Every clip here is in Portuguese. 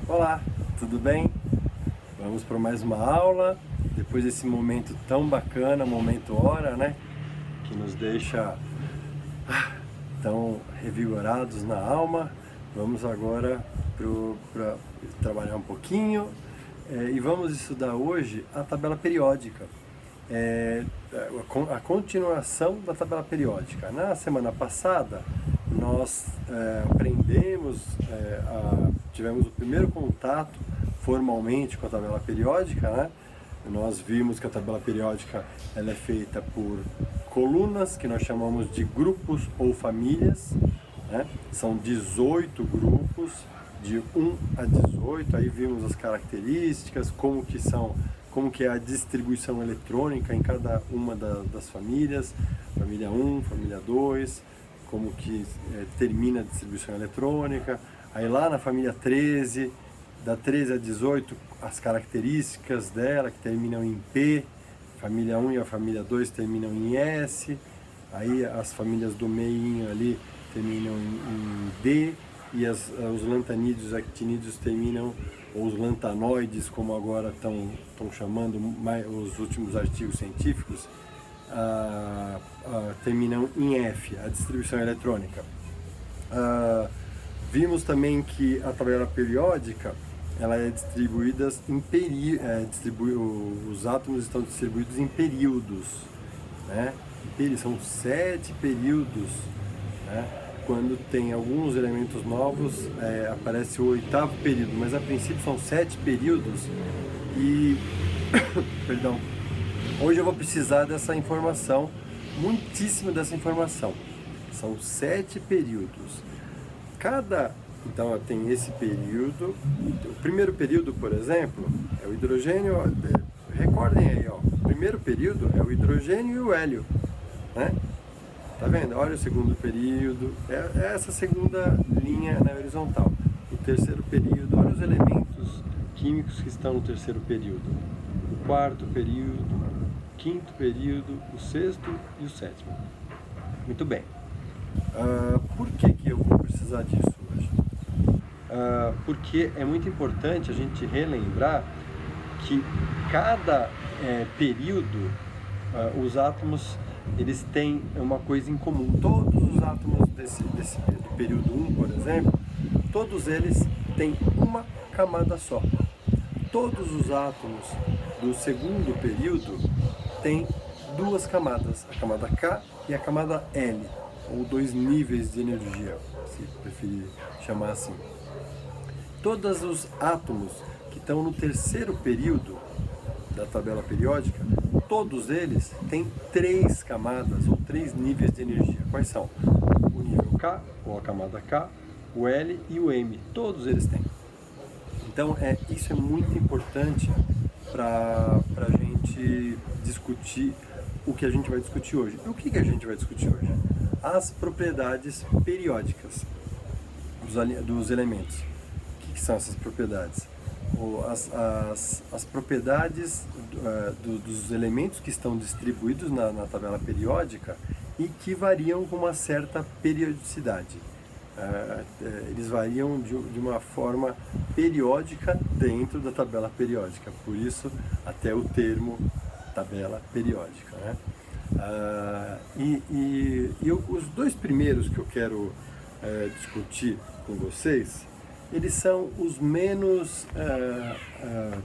Olá, tudo bem? Vamos para mais uma aula, depois desse momento tão bacana, momento hora, né? Que nos deixa tão revigorados na alma. Vamos agora para trabalhar um pouquinho e vamos estudar hoje a tabela periódica. A continuação da tabela periódica. Na semana passada nós tivemos o primeiro contato formalmente com a tabela periódica, né? Nós vimos que a tabela periódica ela é feita por colunas, que nós chamamos de grupos ou famílias, né? São 18 grupos, de 1 a 18, aí vimos as características, como que é a distribuição eletrônica em cada uma das famílias, família 1, família 2, como que termina a distribuição eletrônica, aí lá na família 13, da 13 a 18, as características dela, que terminam em P, família 1 e a família 2 terminam em S, aí as famílias do meinho ali terminam em D, e os lantanídeos e actinídeos terminam, ou os lantanoides, como agora estão chamando os últimos artigos científicos, terminam em F, a distribuição eletrônica. Vimos também que a tabela periódica ela é distribuída os átomos estão distribuídos em períodos, né? São 7 períodos, né? Quando tem alguns elementos novos, aparece o 8º período, mas a princípio são 7 períodos e, perdão, hoje eu vou precisar dessa informação, muitíssimo dessa informação. São 7 períodos. Então tem esse período, o primeiro período, por exemplo, é o hidrogênio, recordem aí, ó, o primeiro período é o hidrogênio e o hélio, né? Tá vendo? Olha o segundo período, é essa segunda linha na horizontal. O terceiro período, olha os elementos químicos que estão no terceiro período. O quarto período, o quinto período, o sexto e o sétimo. Muito bem. Por que eu vou precisar disso hoje? Porque é muito importante a gente relembrar que cada período, os átomos eles têm uma coisa em comum. Todos os átomos do período 1, por exemplo, todos eles têm uma camada só. Todos os átomos do segundo período têm duas camadas, a camada K e a camada L, ou 2 níveis de energia, se preferir chamar assim. Todos os átomos que estão no terceiro período da tabela periódica, todos eles têm 3 camadas ou 3 níveis de energia. Quais são? O nível K, ou a camada K, o L e o M. Todos eles têm. Então, isso é muito importante para a gente discutir o que a gente vai discutir hoje. E o que a gente vai discutir hoje? As propriedades periódicas dos elementos. O que são essas propriedades? As propriedades dos elementos que estão distribuídos na tabela periódica e que variam com uma certa periodicidade. Eles variam de uma forma periódica dentro da tabela periódica, por isso até o termo tabela periódica, né? Os dois primeiros que eu quero discutir com vocês, eles são os menos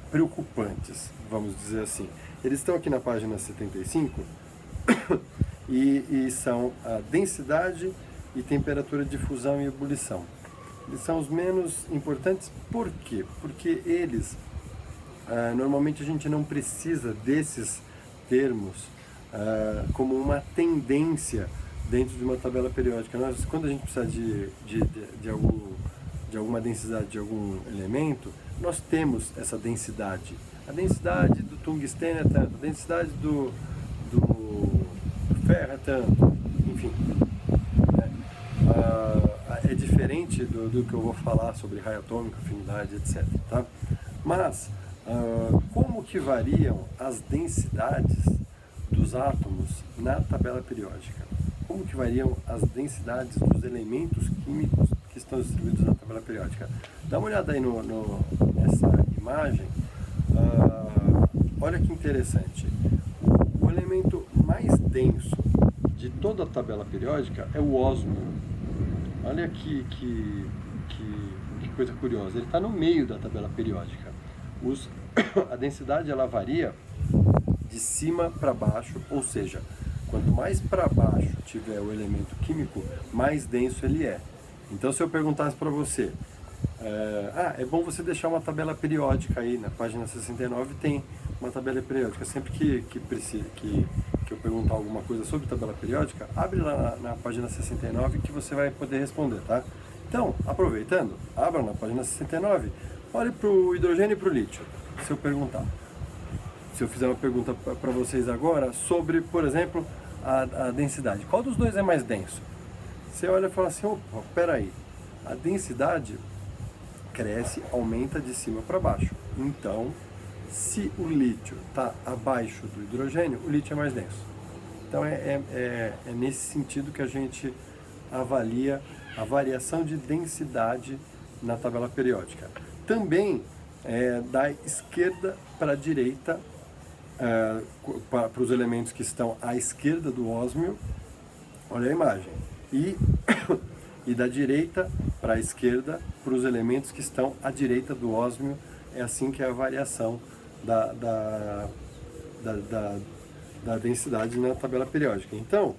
preocupantes, vamos dizer assim. Eles estão aqui na página 75 e são a densidade e temperatura de fusão e ebulição. Eles são os menos importantes, por quê? Porque eles, normalmente a gente não precisa desses termos como uma tendência dentro de uma tabela periódica. Quando a gente precisa de alguma densidade de algum elemento, nós temos essa densidade. A densidade do tungstênio é tanto, a densidade do ferro é tanto, enfim. É diferente do que eu vou falar sobre raio atômico, afinidade, etc. Tá? Mas, como que variam as densidades dos átomos na tabela periódica? Como que variam as densidades dos elementos químicos que estão distribuídos na tabela periódica. Dá uma olhada aí nessa imagem. Olha que interessante. O elemento mais denso de toda a tabela periódica é o ósmio. Olha que coisa curiosa. Ele está no meio da tabela periódica. A densidade ela varia de cima para baixo, ou seja, quanto mais para baixo tiver o elemento químico, mais denso ele é. Então, se eu perguntasse para você, é bom você deixar uma tabela periódica aí, na página 69 tem uma tabela periódica. Sempre que eu perguntar alguma coisa sobre tabela periódica, abre lá na página 69 que você vai poder responder, tá? Então, aproveitando, abra na página 69, olhe para o hidrogênio e para o lítio, se eu perguntar. Se eu fizer uma pergunta para vocês agora sobre, por exemplo, a densidade. Qual dos dois é mais denso? Você olha e fala assim, opa, peraí, a densidade cresce, aumenta de cima para baixo. Então, se o lítio está abaixo do hidrogênio, o lítio é mais denso. Então, é nesse sentido que a gente avalia a variação de densidade na tabela periódica. Também, da esquerda para a direita, para os elementos que estão à esquerda do ósmio, olha a imagem, e da direita para a esquerda para os elementos que estão à direita do ósmio, é assim que é a variação da densidade na tabela periódica. Então,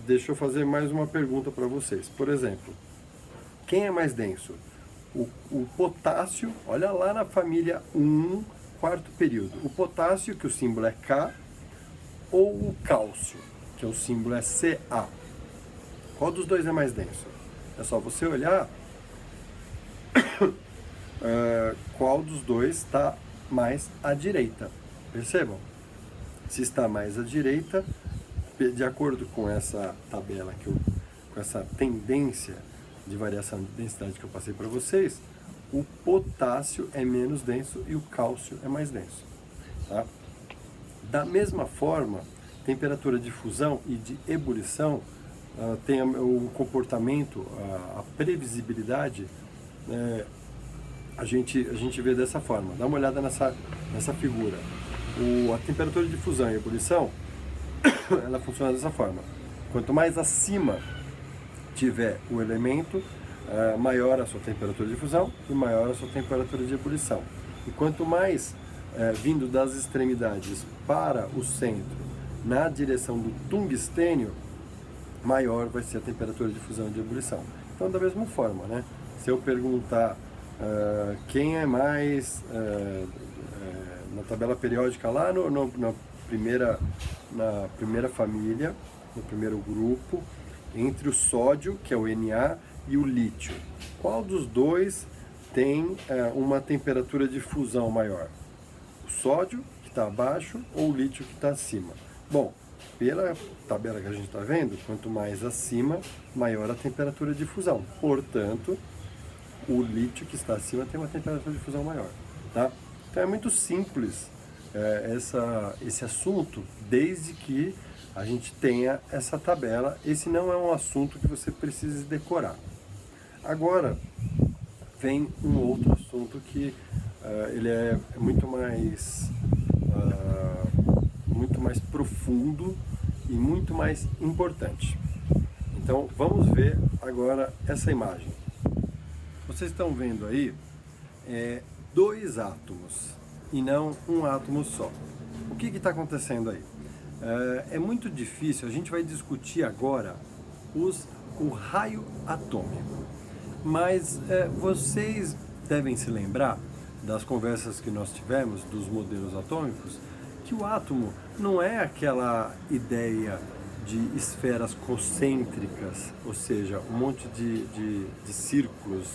deixa eu fazer mais uma pergunta para vocês. Por exemplo, quem é mais denso? O potássio, olha lá na família 1, quarto período. O potássio, que o símbolo é K, ou o cálcio, que o símbolo é Ca. Qual dos dois é mais denso? É só você olhar qual dos dois está mais à direita. Percebam? Se está mais à direita, de acordo com essa tabela, com essa tendência de variação de densidade que eu passei para vocês, o potássio é menos denso e o cálcio é mais denso. Tá? Da mesma forma, temperatura de fusão e de ebulição tem o comportamento, a previsibilidade, a gente vê dessa forma. Dá uma olhada nessa figura. A temperatura de fusão e ebulição, ela funciona dessa forma. Quanto mais acima tiver o elemento, maior a sua temperatura de fusão e maior a sua temperatura de ebulição. E quanto mais vindo das extremidades para o centro, na direção do tungstênio, maior vai ser a temperatura de fusão e de ebulição. Então, da mesma forma, né? Se eu perguntar quem é mais na tabela periódica lá na primeira família, no primeiro grupo, entre o sódio, que é o Na, e o lítio, qual dos dois tem uma temperatura de fusão maior? O sódio, que está abaixo, ou o lítio, que está acima? Bom, pela tabela que a gente está vendo, quanto mais acima, maior a temperatura de fusão. Portanto, o lítio que está acima tem uma temperatura de fusão maior. Tá? Então é muito simples esse assunto, desde que a gente tenha essa tabela. Esse não é um assunto que você precise decorar. Agora, vem um outro assunto que ele é muito mais profundo e muito mais importante. Então, vamos ver agora essa imagem. Vocês estão vendo aí dois átomos e não um átomo só. O que está acontecendo aí? É muito difícil, a gente vai discutir agora o raio atômico, mas vocês devem se lembrar das conversas que nós tivemos, dos modelos atômicos, que o átomo não é aquela ideia de esferas concêntricas, ou seja, um monte de círculos,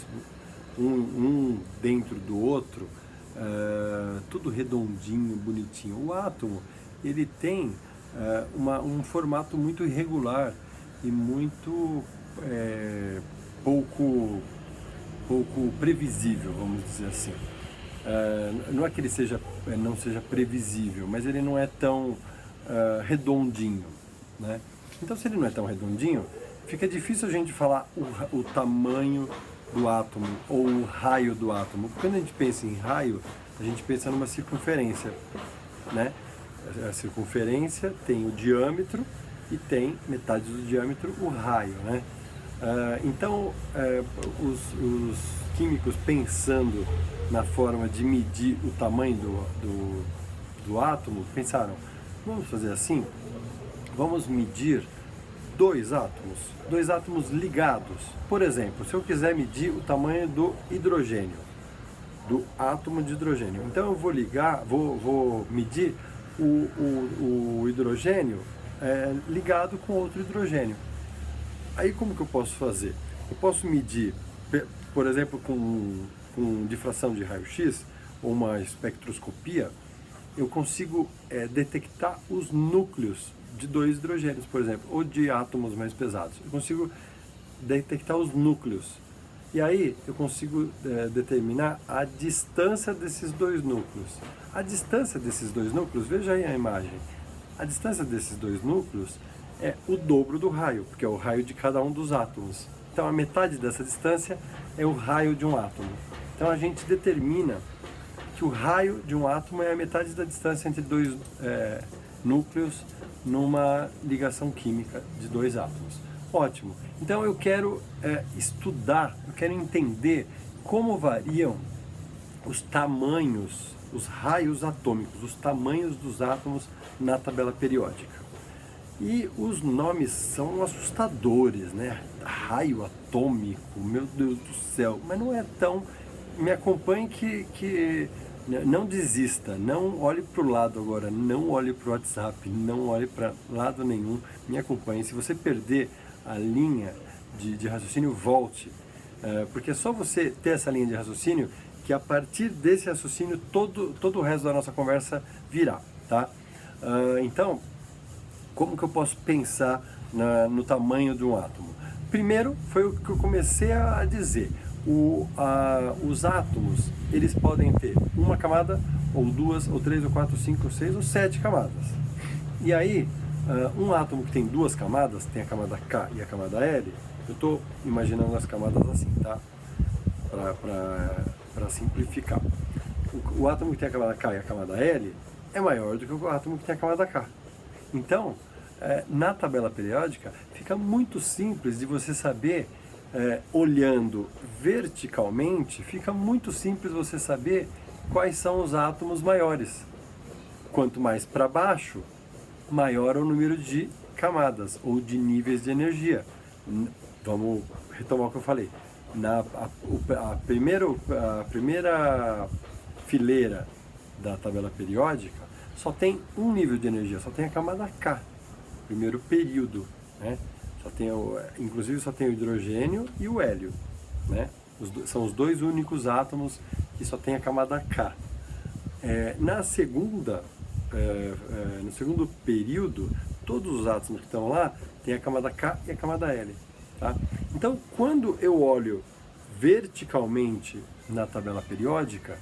um dentro do outro, tudo redondinho, bonitinho. O átomo, ele tem um formato muito irregular e muito pouco previsível, vamos dizer assim. Não é que ele não seja previsível, mas ele não é tão redondinho, né? Então, se ele não é tão redondinho, fica difícil a gente falar o tamanho do átomo ou o raio do átomo? Quando a gente pensa em raio, a gente pensa numa circunferência, né? A circunferência tem o diâmetro e tem metade do diâmetro o raio, né? Então, os químicos pensando na forma de medir o tamanho do átomo, pensaram, vamos fazer assim, vamos medir dois átomos ligados. Por exemplo, se eu quiser medir o tamanho do hidrogênio, do átomo de hidrogênio, então eu vou medir o hidrogênio ligado com outro hidrogênio. Aí como que eu posso fazer? Eu posso medir, por exemplo, com difração de raio-x ou uma espectroscopia, eu consigo detectar os núcleos de dois hidrogênios, por exemplo, ou de átomos mais pesados. Eu consigo detectar os núcleos. E aí eu consigo determinar a distância desses dois núcleos. A distância desses dois núcleos, veja aí a imagem. A distância desses dois núcleos é o dobro do raio, porque é o raio de cada um dos átomos. Então a metade dessa distância é o raio de um átomo. Então a gente determina que o raio de um átomo é a metade da distância entre dois núcleos numa ligação química de dois átomos. Ótimo. Então eu quero estudar, eu quero entender como variam os tamanhos, os raios atômicos, os tamanhos dos átomos na tabela periódica. E os nomes são assustadores, né? Raio atômico, meu Deus do céu. Mas não é tão... Me acompanhe que não desista, não olhe para o lado agora, não olhe para o WhatsApp, não olhe para lado nenhum, me acompanhe. Se você perder a linha de raciocínio, volte, porque é só você ter essa linha de raciocínio que a partir desse raciocínio todo o resto da nossa conversa virá, tá? Então, como que eu posso pensar no tamanho de um átomo? Primeiro, foi o que eu comecei a dizer. Os átomos, eles podem ter uma camada, ou duas, ou três, ou quatro, cinco, seis, ou sete camadas. E aí, um átomo que tem duas camadas, tem a camada K e a camada L, eu estou imaginando as camadas assim, tá? Para simplificar. O átomo que tem a camada K e a camada L é maior do que o átomo que tem a camada K. Então, na tabela periódica, fica muito simples de você saber, olhando verticalmente, fica muito simples você saber quais são os átomos maiores. Quanto mais para baixo, maior é o número de camadas ou de níveis de energia. Vamos retomar o que eu falei. A primeira fileira da tabela periódica só tem um nível de energia, só tem a camada K, primeiro período, né? Inclusive só tem o hidrogênio e o hélio, né? São os dois únicos átomos que só tem a camada K. No segundo período, todos os átomos que estão lá têm a camada K e a camada L. Tá? Então, quando eu olho verticalmente na tabela periódica,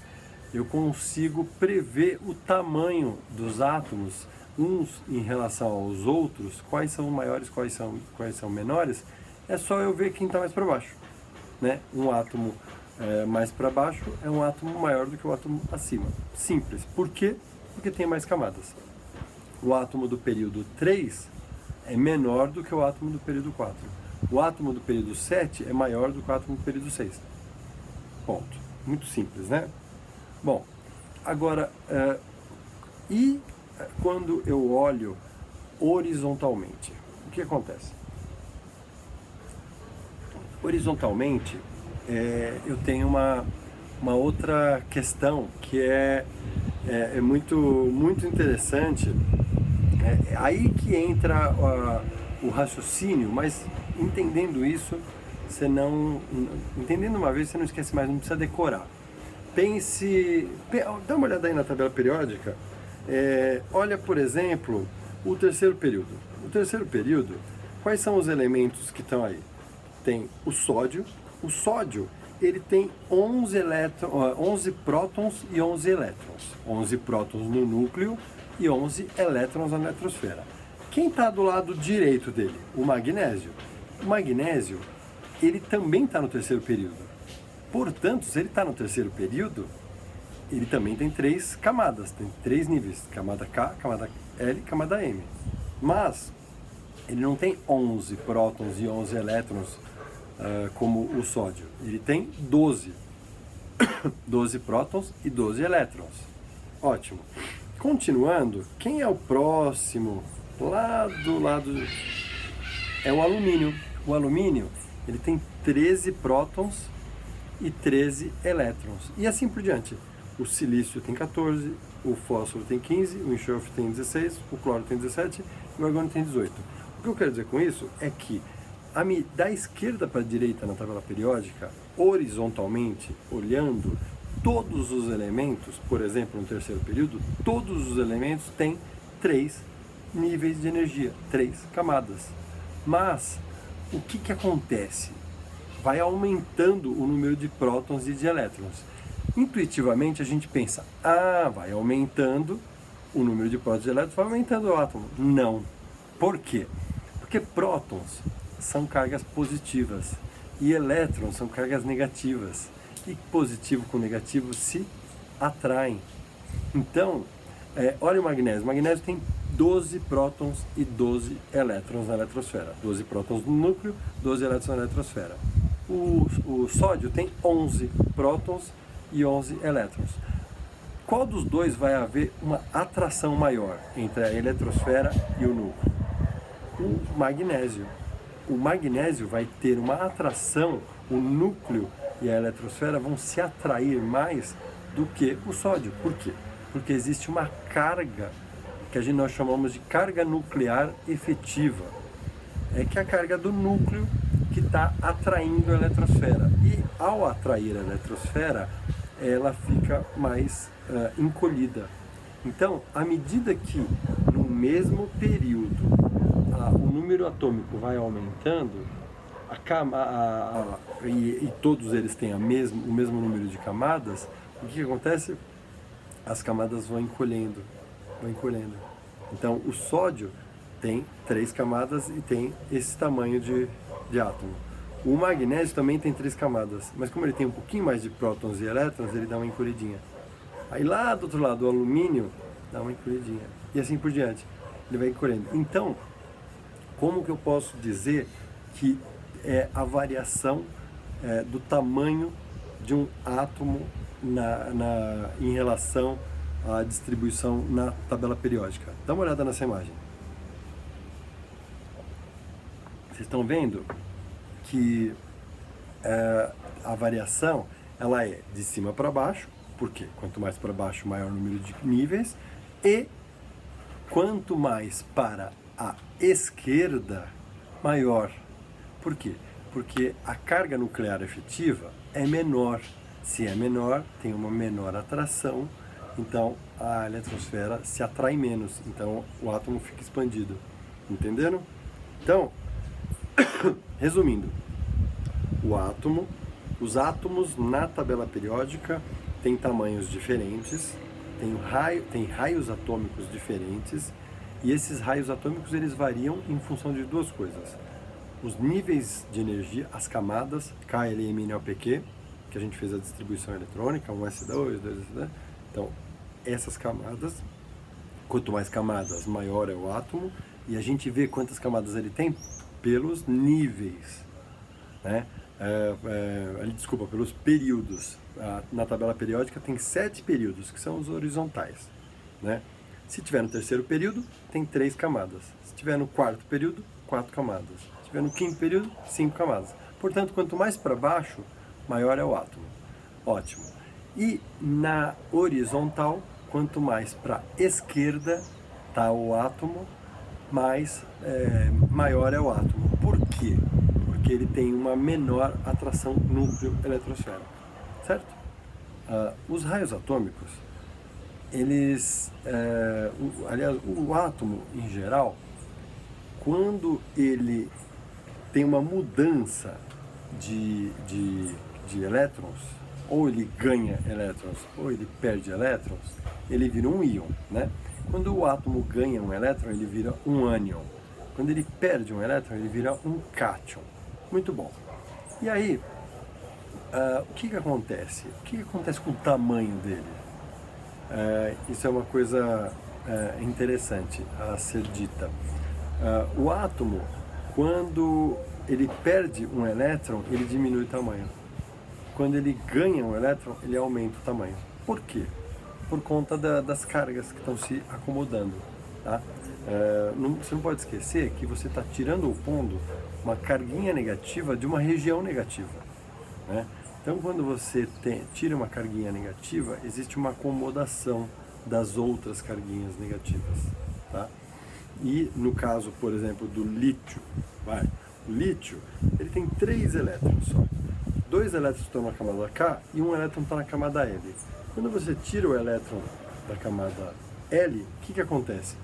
eu consigo prever o tamanho dos átomos, uns em relação aos outros, quais são maiores, quais são menores. É só eu ver quem está mais para baixo, né? Um átomo mais para baixo é um átomo maior do que o átomo acima. Simples. Por quê? Porque tem mais camadas. O átomo do período 3 é menor do que o átomo do período 4. O átomo do período 7 é maior do que o átomo do período 6. Ponto. Muito simples, né? Bom, agora, e quando eu olho horizontalmente, o que acontece? Horizontalmente, eu tenho uma outra questão que é muito, muito interessante. É aí que entra o raciocínio, mas entendendo isso, entendendo uma vez, você não esquece mais, não precisa decorar. Dá uma olhada aí na tabela periódica, olha, por exemplo, o terceiro período. O terceiro período, quais são os elementos que estão aí? Tem o sódio. O sódio, ele tem 11 prótons e 11 elétrons. 11 prótons no núcleo e 11 elétrons na eletrosfera. Quem está do lado direito dele? O magnésio. O magnésio, ele também está no terceiro período. Portanto, se ele está no terceiro período, ele também tem 3 camadas, tem 3 níveis, camada K, camada L e camada M. Mas ele não tem 11 prótons e 11 elétrons como o sódio. Ele tem 12. 12 prótons e 12 elétrons. Ótimo. Continuando, quem é o próximo? Lá do lado é o alumínio. O alumínio, ele tem 13 prótons e 13 elétrons. E assim por diante. O silício tem 14, o fósforo tem 15, o enxofre tem 16, o cloro tem 17 e o argônio tem 18. O que eu quero dizer com isso é que da esquerda para a direita na tabela periódica, horizontalmente, olhando, todos os elementos, por exemplo, no terceiro período, todos os elementos têm 3 níveis de energia, 3 camadas. Mas, o que acontece? Vai aumentando o número de prótons e de elétrons. Intuitivamente a gente pensa, vai aumentando o número de prótons e elétrons, vai aumentando o átomo. Não. Por quê? Porque prótons são cargas positivas e elétrons são cargas negativas. E positivo com negativo se atraem. Então, olha o magnésio. O magnésio tem 12 prótons e 12 elétrons na eletrosfera. 12 prótons no núcleo, 12 elétrons na eletrosfera. O sódio tem 11 prótons e 11 elétrons. Qual dos dois vai haver uma atração maior entre a eletrosfera e o núcleo? O magnésio. O magnésio vai ter uma atração, o núcleo e a eletrosfera vão se atrair mais do que o sódio. Por quê? Porque existe uma carga que nós chamamos de carga nuclear efetiva. É que é a carga do núcleo que está atraindo a eletrosfera. E ao atrair a eletrosfera, ela fica mais encolhida. Então, à medida que no mesmo período o número atômico vai aumentando, e todos eles têm o mesmo número de camadas, o que acontece? As camadas vão encolhendo. Então, o sódio tem 3 camadas e tem esse tamanho de átomo. O magnésio também tem 3 camadas, mas como ele tem um pouquinho mais de prótons e elétrons, ele dá uma encolhidinha. Aí lá do outro lado, o alumínio dá uma encolhidinha. E assim por diante. Ele vai encolhendo. Então, como que eu posso dizer que é a variação do tamanho de um átomo em relação à distribuição na tabela periódica? Dá uma olhada nessa imagem. Vocês estão vendo que a variação ela é de cima para baixo, porque quanto mais para baixo, maior o número de níveis, e quanto mais para a esquerda, maior. Por quê? Porque a carga nuclear efetiva é menor. Se é menor, tem uma menor atração, então a eletrosfera se atrai menos, então o átomo fica expandido. Entenderam? Então, resumindo, os átomos na tabela periódica têm tamanhos diferentes, tem raios atômicos diferentes, e esses raios atômicos eles variam em função de 2 coisas. Os níveis de energia, as camadas, K, L, M, N, O, P, Q, que a gente fez a distribuição eletrônica, 1s2, 2s2. Então, essas camadas, quanto mais camadas, maior é o átomo, e a gente vê quantas camadas ele tem pelos níveis, né? Pelos períodos. Na tabela periódica tem 7 períodos, que são os horizontais, né? Se tiver no terceiro período, tem 3 camadas. Se tiver no quarto período, 4 camadas. Se tiver no quinto período, 5 camadas. Portanto, quanto mais para baixo, maior é o átomo. Ótimo. E na horizontal, quanto mais para a esquerda está o átomo, maior é o átomo. Por quê? Porque ele tem uma menor atração núcleo-eletrosfera. Certo? Os raios atômicos, o átomo em geral, quando ele tem uma mudança de elétrons, ou ele ganha elétrons, ou ele perde elétrons, ele vira um íon, né? Quando o átomo ganha um elétron, ele vira um ânion. Quando ele perde um elétron, ele vira um cátion. Muito bom. E aí, O que acontece? O que acontece com o tamanho dele? Isso é uma coisa interessante a ser dita. O átomo, quando ele perde um elétron, ele diminui o tamanho. Quando ele ganha um elétron, ele aumenta o tamanho. Por quê? Por conta das cargas que estão se acomodando. Tá? Você não pode esquecer que você está tirando ou pondo uma carguinha negativa de uma região negativa. Né? Então, quando você tira uma carguinha negativa, existe uma acomodação das outras carguinhas negativas. Tá? E no caso, por exemplo, do lítio, o lítio ele tem 3 elétrons só. 2 elétrons estão na camada K e 1 elétron está na camada L. Quando você tira o elétron da camada L, o que acontece?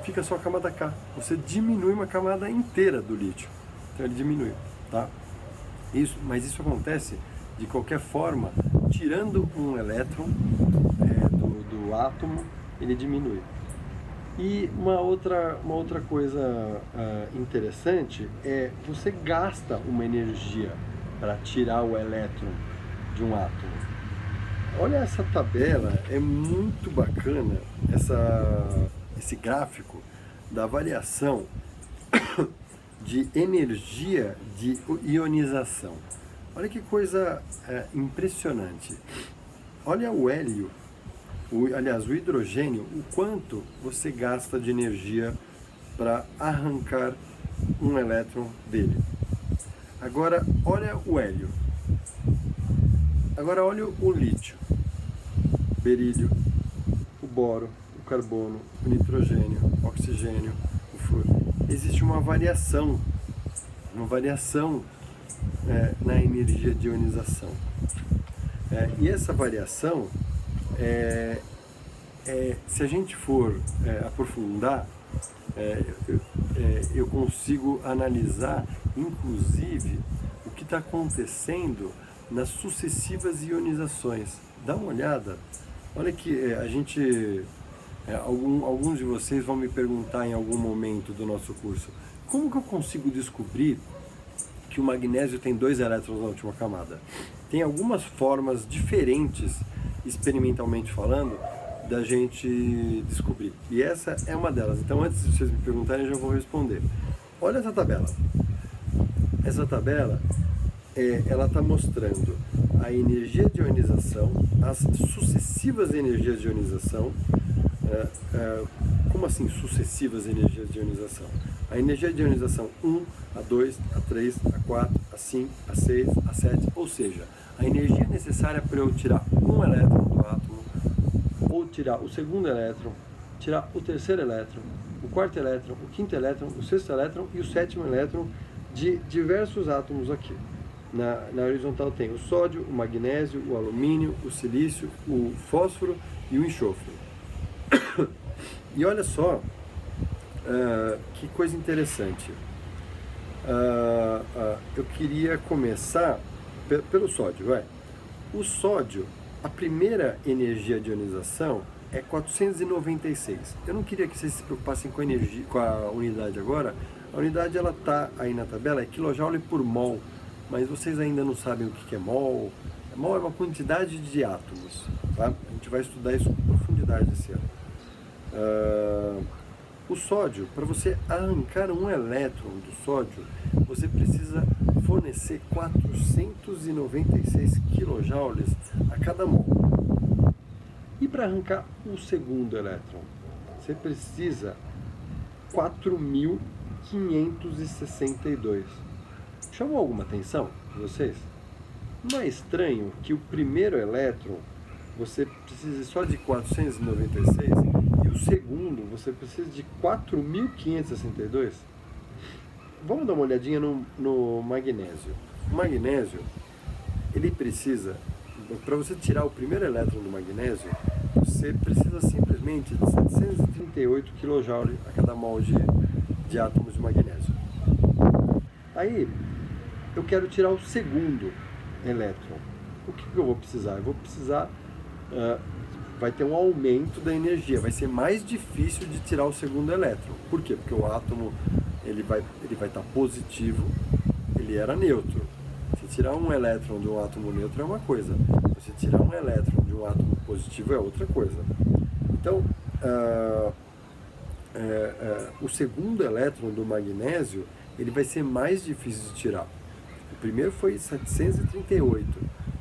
Fica só a camada K. Você diminui uma camada inteira do lítio. Então ele diminui. Tá? Mas isso acontece de qualquer forma, tirando um elétron do átomo, ele diminui. E uma outra coisa interessante é você gasta uma energia para tirar o elétron de um átomo. Olha essa tabela, é muito bacana esse gráfico da variação de energia de ionização. Olha que coisa impressionante. Olha o hélio, o hidrogênio, o quanto você gasta de energia para arrancar um elétron dele. Agora, olha o hélio. Agora, olha o lítio, o berílio, o boro, o carbono, o nitrogênio, o oxigênio, o flúor. Existe uma variação na energia de ionização. E essa variação, se a gente for aprofundar, eu consigo analisar, inclusive, o que está acontecendo nas sucessivas ionizações. Dá uma olhada. Olha que alguns de vocês vão me perguntar em algum momento do nosso curso: como que eu consigo descobrir que o magnésio tem 2 elétrons na última camada? Tem algumas formas diferentes, experimentalmente falando, da gente descobrir. E essa é uma delas. Então, antes de vocês me perguntarem, eu já vou responder. Olha essa tabela. Essa tabela, ela está mostrando a energia de ionização, as sucessivas energias de ionização. Como assim sucessivas energias de ionização? A energia de ionização 1, a 2, a 3, a 4, a 5, a 6, a 7, ou seja, a energia necessária para eu tirar um elétron do átomo, ou tirar o segundo elétron, tirar o terceiro elétron, o quarto elétron, o quinto elétron, o sexto elétron e o sétimo elétron de diversos átomos aqui. Na horizontal tem o sódio, o magnésio, o alumínio, o silício, o fósforo e o enxofre. E olha só que coisa interessante. Eu queria começar pelo sódio. O sódio, a primeira energia de ionização é 496. Eu não queria que vocês se preocupassem com a unidade agora. A unidade ela está aí na tabela, é kJ por mol, mas vocês ainda não sabem o que é mol. Mol é uma quantidade de átomos, tá? A gente vai estudar isso com profundidade esse ano. O sódio, para você arrancar um elétron do sódio, você precisa fornecer 496 kJ a cada mol. E para arrancar o segundo elétron, você precisa 4.562. Chamou alguma atenção de vocês? Não é estranho que o primeiro elétron você precisa só de 496 e o segundo você precisa de 4.562? Vamos dar uma olhadinha no magnésio. O magnésio, ele precisa, para você tirar o primeiro elétron do magnésio, você precisa simplesmente de 738 kJ a cada mol de átomos de magnésio. Aí, eu quero tirar o segundo elétron. O que eu vou precisar? Eu vou precisar, vai ter um aumento da energia, vai ser mais difícil de tirar o segundo elétron. Por quê? Porque o átomo ele vai estar positivo, ele era neutro. Você tirar um elétron de um átomo neutro é uma coisa, você tirar um elétron de um átomo positivo é outra coisa. Então, o segundo elétron do magnésio, ele vai ser mais difícil de tirar. O primeiro foi 738,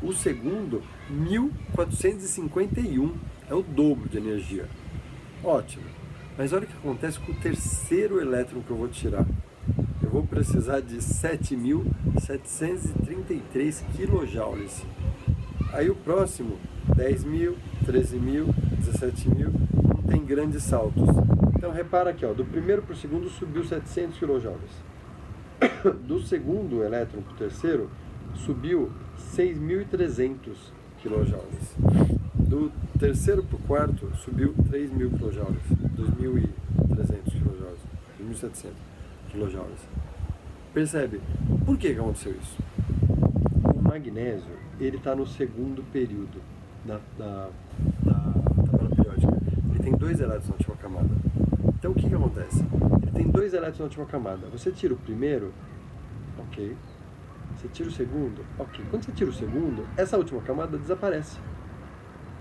o segundo 1451, é o dobro de energia. Ótimo, mas olha o que acontece com o terceiro elétron que eu vou tirar. Eu vou precisar de 7.733 kJ. Aí o próximo, 10.000, 13.000, 17.000, não tem grandes saltos. Então repara aqui, ó, do primeiro para o segundo subiu 700 kJ. Do segundo elétron para o terceiro subiu 6.300 kJ. Do terceiro para o quarto subiu 3.000 kJ, 2.300 kJ, 2.700 kJ. Percebe? Por que aconteceu isso? O magnésio, ele está no segundo período da tabela periódica. Ele tem 2 elétrons na última camada. Então o que acontece? Ele tem 2 elétrons na última camada. Você tira o primeiro, ok. Você tira o segundo, ok. Quando você tira o segundo, essa última camada desaparece.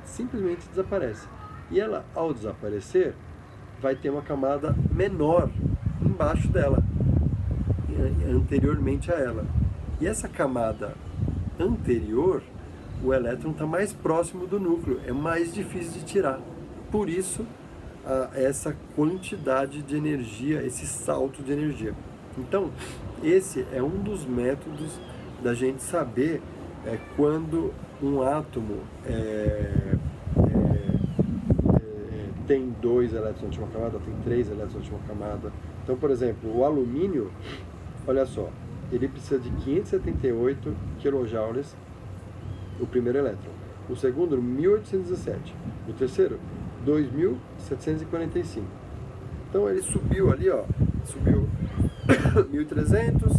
Simplesmente desaparece. E ela, ao desaparecer, vai ter uma camada menor embaixo dela, anteriormente a ela. E essa camada anterior, o elétron está mais próximo do núcleo, é mais difícil de tirar. Por isso, essa quantidade de energia, esse salto de energia. Então, esse é um dos métodos da gente saber quando um átomo tem 2 elétrons na última camada, tem 3 elétrons na última camada. Então, por exemplo, o alumínio, olha só, ele precisa de 578 kJ, o primeiro elétron. O segundo, 1817. O terceiro, 2745. Então ele subiu ali, ó, subiu 1300,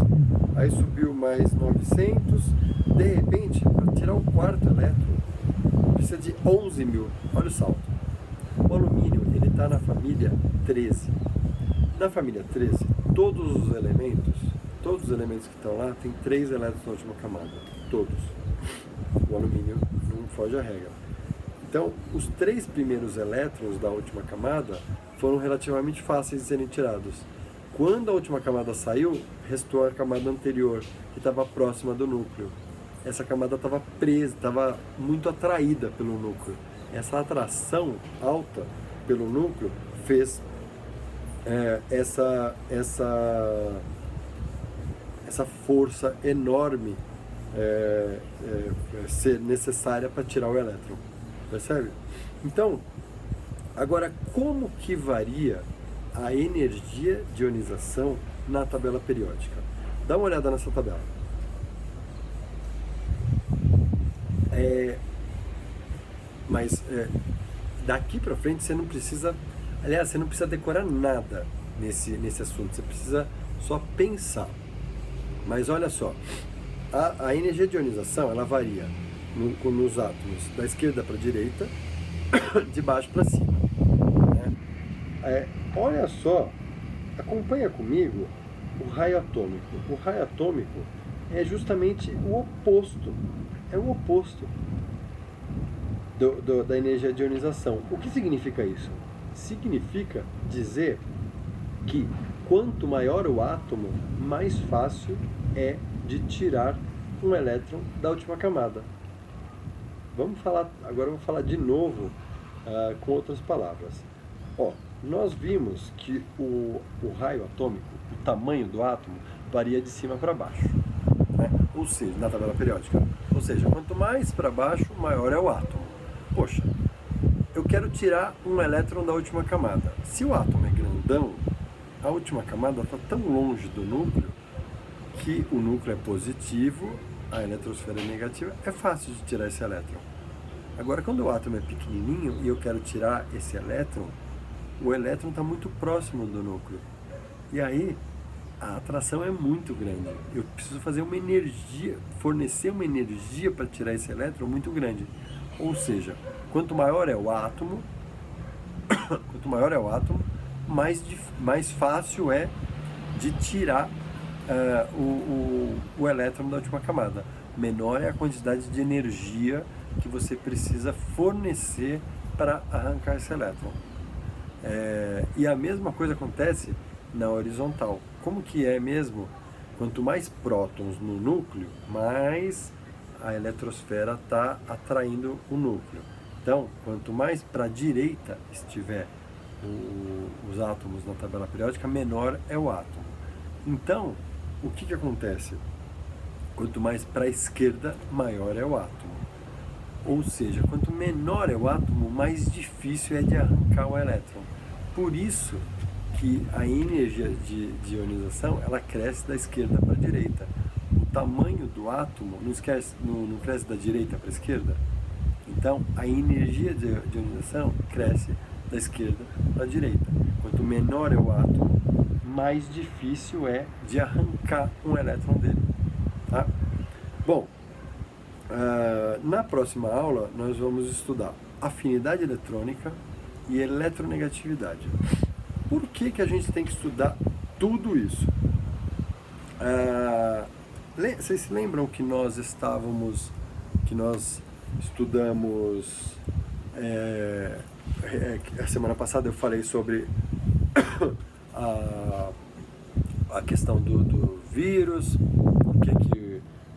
aí subiu mais 900. De repente, para tirar o quarto elétron, precisa de 11.000. Olha o salto. O alumínio, ele está na família 13. Na família 13, todos os elementos que estão lá, tem 3 elétrons na última camada. Todos. O alumínio não foge à regra. Então, os 3 primeiros elétrons da última camada foram relativamente fáceis de serem tirados. Quando a última camada saiu, restou a camada anterior, que estava próxima do núcleo. Essa camada estava presa, estava muito atraída pelo núcleo. Essa atração alta pelo núcleo fez essa força enorme ser necessária para tirar o elétron. Percebe? Então, agora, como que varia a energia de ionização na tabela periódica? Dá uma olhada nessa tabela. Daqui para frente você não precisa, aliás, você não precisa decorar nada nesse assunto, você precisa só pensar. Mas olha só, a energia de ionização, ela varia nos átomos da esquerda para a direita, de baixo para cima, né? Olha só, acompanha comigo o raio atômico. O raio atômico é justamente o oposto, da energia de ionização. O que significa isso? Significa dizer que quanto maior o átomo, mais fácil é de tirar um elétron da última camada. Agora eu vou falar de novo com outras palavras. Nós vimos que o raio atômico, o tamanho do átomo, varia de cima para baixo, né? Ou seja, na tabela periódica. Ou seja, quanto mais para baixo, maior é o átomo. Poxa, eu quero tirar um elétron da última camada. Se o átomo é grandão, a última camada está tão longe do núcleo que o núcleo é positivo, a eletrosfera é negativa, é fácil de tirar esse elétron. Agora, quando o átomo é pequenininho e eu quero tirar esse elétron, o elétron está muito próximo do núcleo. E aí, a atração é muito grande. Eu preciso fazer uma energia, fornecer uma energia para tirar esse elétron muito grande. Ou seja, quanto maior é o átomo, mais fácil é de tirar o elétron da última camada. menor é a quantidade de energia que você precisa fornecer para arrancar esse elétron. E a mesma coisa acontece na horizontal. Como que é mesmo? Quanto mais prótons no núcleo, mais a eletrosfera está atraindo o núcleo. Então, quanto mais para a direita estiver os átomos na tabela periódica, menor é o átomo. Então, o que acontece? Quanto mais para a esquerda, maior é o átomo. Ou seja, quanto menor é o átomo, mais difícil é de arrancar o elétron. Por isso que a energia de ionização ela cresce da esquerda para a direita. O tamanho do átomo não cresce da direita para a esquerda. Então, a energia de ionização cresce da esquerda para a direita. Quanto menor é o átomo, mais difícil é de arrancar um elétron dele. Tá? Bom, na próxima aula nós vamos estudar afinidade eletrônica e eletronegatividade. Por que a gente tem que estudar tudo isso? Vocês se lembram que nós estudamos a semana passada eu falei sobre a questão do vírus,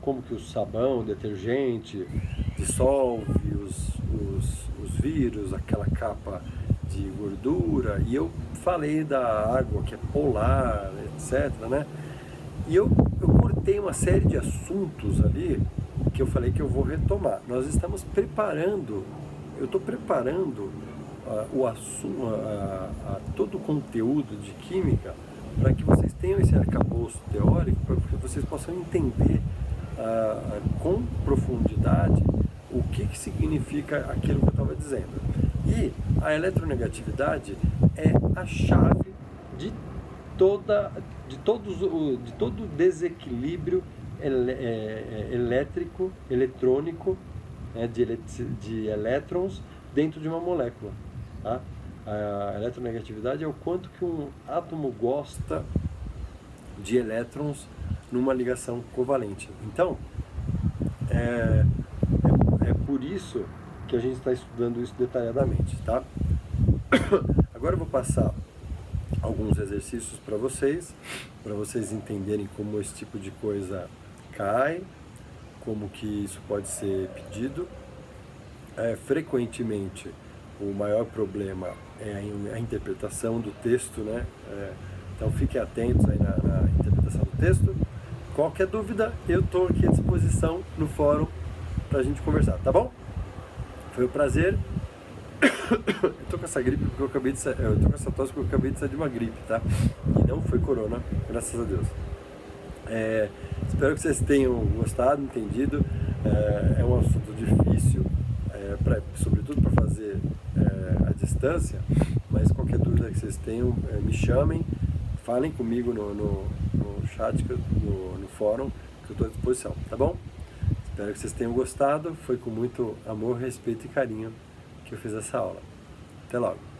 como que o sabão, o detergente dissolve os vírus, aquela capa de gordura, e eu falei da água que é polar, etc, né? E eu cortei uma série de assuntos ali que eu falei que eu vou retomar. Nós estamos preparando, eu estou preparando todo o conteúdo de química para que vocês tenham esse arcabouço teórico, para que vocês possam entender com profundidade o que significa aquilo que eu estava dizendo. E a eletronegatividade é a chave de todo o desequilíbrio eletrônico, de elétrons dentro de uma molécula. Tá? A eletronegatividade é o quanto que um átomo gosta de elétrons numa ligação covalente. Então, é por isso que a gente está estudando isso detalhadamente, tá? Agora eu vou passar alguns exercícios para vocês entenderem como esse tipo de coisa cai, como que isso pode ser pedido. Frequentemente, o maior problema é a interpretação do texto, né? Então fiquem atentos aí na interpretação do texto. Qualquer dúvida, eu estou aqui à disposição no fórum para a gente conversar, tá bom? Foi um prazer. Eu tô com essa gripe porque eu acabei de sair, eu tô com essa tosse porque eu acabei de sair de uma gripe, tá? E não foi corona, graças a Deus. Espero que vocês tenham gostado, entendido. É um assunto difícil, sobretudo para fazer à distância, mas qualquer dúvida que vocês tenham, me chamem, falem comigo no chat, no fórum, que eu estou à disposição, tá bom? Espero que vocês tenham gostado. Foi com muito amor, respeito e carinho que eu fiz essa aula. Até logo!